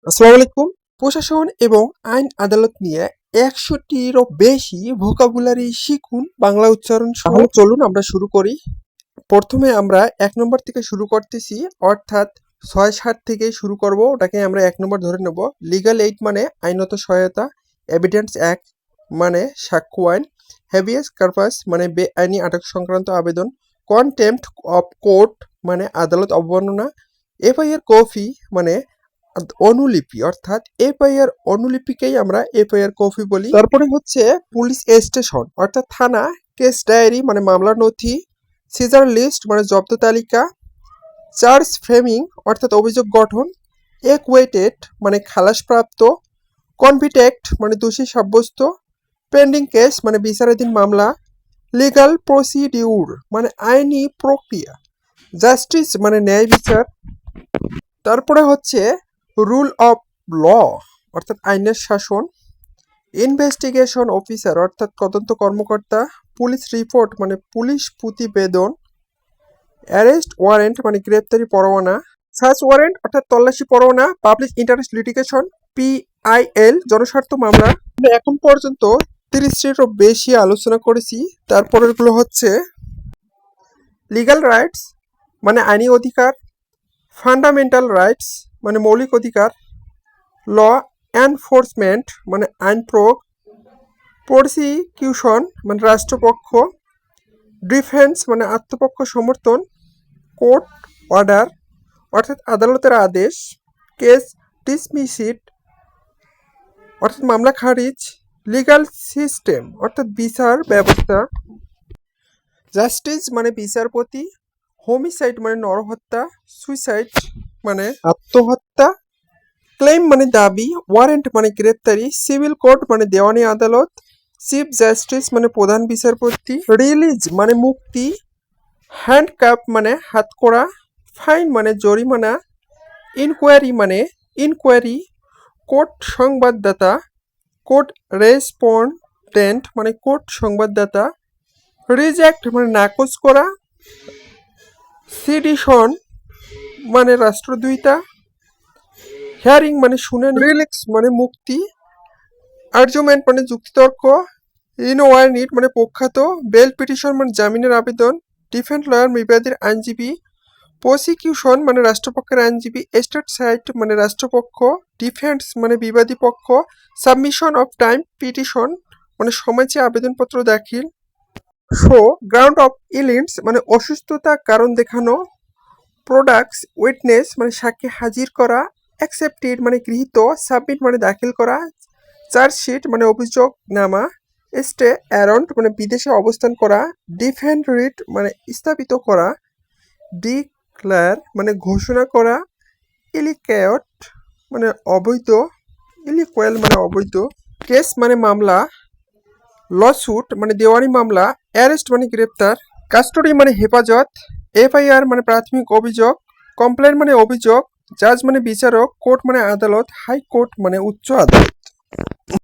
আসসালামু আলাইকুম। প্রশাসন এবং আইন আদালত নিয়ে ১০০টিরও বেশি ভোকাবুলারি শিখুন বাংলা উচ্চারণ সহ। তাহলে চলুন আমরা শুরু করি। প্রথমে আমরা ১ নম্বর থেকে শুরু করতেছি, অর্থাৎ ৬-৭ থেকে শুরু করব, ওটাকে আমরা ১ নম্বর ধরে নেব। লিগ্যাল এইড মানে আইনত সহায়তা, এভিডেন্স অ্যাক্ট মানে সাক্ষ্য আইন, হ্যাবিয়াস কর্পাস মানে বেআইনি আটক সংক্রান্ত আবেদন, কন্টেম্পট অফ কোর্ট মানে আদালত অবমাননা, এফআইআর কপি মানে অনুলিপি, অর্থাৎ এফআইআর অনুলিপিকেই আমরা এফআইআর কপি বলি। তারপরে হচ্ছে পুলিশ স্টেশন অর্থাৎ থানা, কেস ডায়েরি মানে মামলার নথি, সিজার লিস্ট মানে জব্দ তালিকা, চার্জ ফ্রেমিং অর্থাৎ অভিযোগ গঠন, একুয়েটেড মানে খালাসপ্রাপ্ত, কনভিক্টেড মানে দোষী সাব্যস্ত, পেন্ডিং কেস মানে বিচারাধীন মামলা, লিগাল প্রসিডিউর মানে আইনি প্রক্রিয়া, জাস্টিস মানে ন্যায় বিচার। তারপরে হচ্ছে রুল অফ ল অর্থাৎ আইনের শাসন, ইনভেস্টিগেশন অফিসার অর্থাৎ তদন্ত কর্মকর্তা, পুলিশ রিপোর্ট মানে পুলিশ প্রতিবেদন, অ্যারেস্ট ওয়ারেন্ট মানে গ্রেপ্তারি পরোয়ানা, সার্চ ওয়ারেন্ট অর্থাৎ তল্লাশি পরোয়ানা, পাবলিক ইন্টারেস্ট লিটিগেশন পিআইএল জনস্বার্থ মামলা। আমরা এখন পর্যন্ত 30টিরও বেশি আলোচনা করেছি। তারপরেরগুলো হচ্ছে লিগ্যাল রাইটস মানে আইনি অধিকার, ফান্ডামেন্টাল রাইটস মানে মৌলিক অধিকার, ল এনফোর্সমেন্ট মানে আইন প্রয়োগ, প্রসিকিউশন মানে রাষ্ট্রপক্ষ, ডিফেন্স মানে আত্মপক্ষ সমর্থন, কোর্ট অর্ডার অর্থাৎ আদালতের আদেশ, কেস ডিসমিসড অর্থাৎ মামলা খারিজ, লিগ্যাল সিস্টেম অর্থাৎ বিচার ব্যবস্থা, জাস্টিস মানে বিচারপতি, হোমিসাইড মানে নরহত্যা, সুইসাইড মানে আত্মহত্যা, ক্লেম মানে দাবি, ওয়ারেন্ট মানে গ্রেপ্তারি, সিভিল কোর্ট মানে দেওয়ানি আদালত, চিফ জাস্টিস মানে প্রধান বিচারপতি, রিলিজ মানে মুক্তি, হ্যান্ডকাপ মানে হাতকড়া, ফাইন মানে জরিমানা, ইনকোয়ারি মানে ইনকোয়ারি, কোর্ট সংবাদদাতা, কোর্ট রেসপন্ডেন্ট মানে কোর্ট সংবাদদাতা, রিজেক্ট মানে নাকচ করা, সিডিশন মানে রাষ্ট্রদ্রোহিতা, হিয়ারিং মানে শুনানি, রিলিক্স মানে মুক্তি, আর্গুমেন্ট মানে যুক্তিতর্ক, ইনওয়ারনিট মানে পক্ষাত, বেল পিটিশন মানে জামিনের আবেদন, ডিফেন্স লয়ার বিবাদীর আইনজীবী, প্রসিকিউশন মানে রাষ্ট্রপক্ষের আইনজীবী, স্টেট সাইড মানে রাষ্ট্রপক্ষ, ডিফেন্স মানে বিবাদী পক্ষ, সাবমিশন অফ টাইম পিটিশন মানে সময় চেয়ে আবেদনপত্র দাখিল, শো গ্রাউন্ড অফ ইলিন্স মানে অসুস্থতা কারণ দেখানো, প্রোডাক্টস উইটনেস মানে সাক্ষী হাজির করা, অ্যাকসেপ্টেড মানে গৃহীত, সাবমিট মানে দাখিল করা, চার্জশিট মানে অভিযোগ নামা, স্টে অ্যারন্ট মানে বিদেশে অবস্থান করা, ডিফেন্ড রিট মানে স্থাপিত করা, ডিক্লেয়ার মানে ঘোষণা করা, ইলিকেট মানে অবৈধ, ইলিকুয়েল মানে অবৈধ, কেস মানে মামলা, লস্যুট মানে দেওয়ানি মামলা, অ্যারেস্ট মানে গ্রেপ্তার, কাস্টডি মানে হেফাজত, এফআইআর মানে প্রাথমিক অভিযোগ, কমপ্লেন মানে অভিযোগ, জাজ মানে বিচারক, কোর্ট মানে আদালত, হাইকোর্ট মানে উচ্চ আদালত।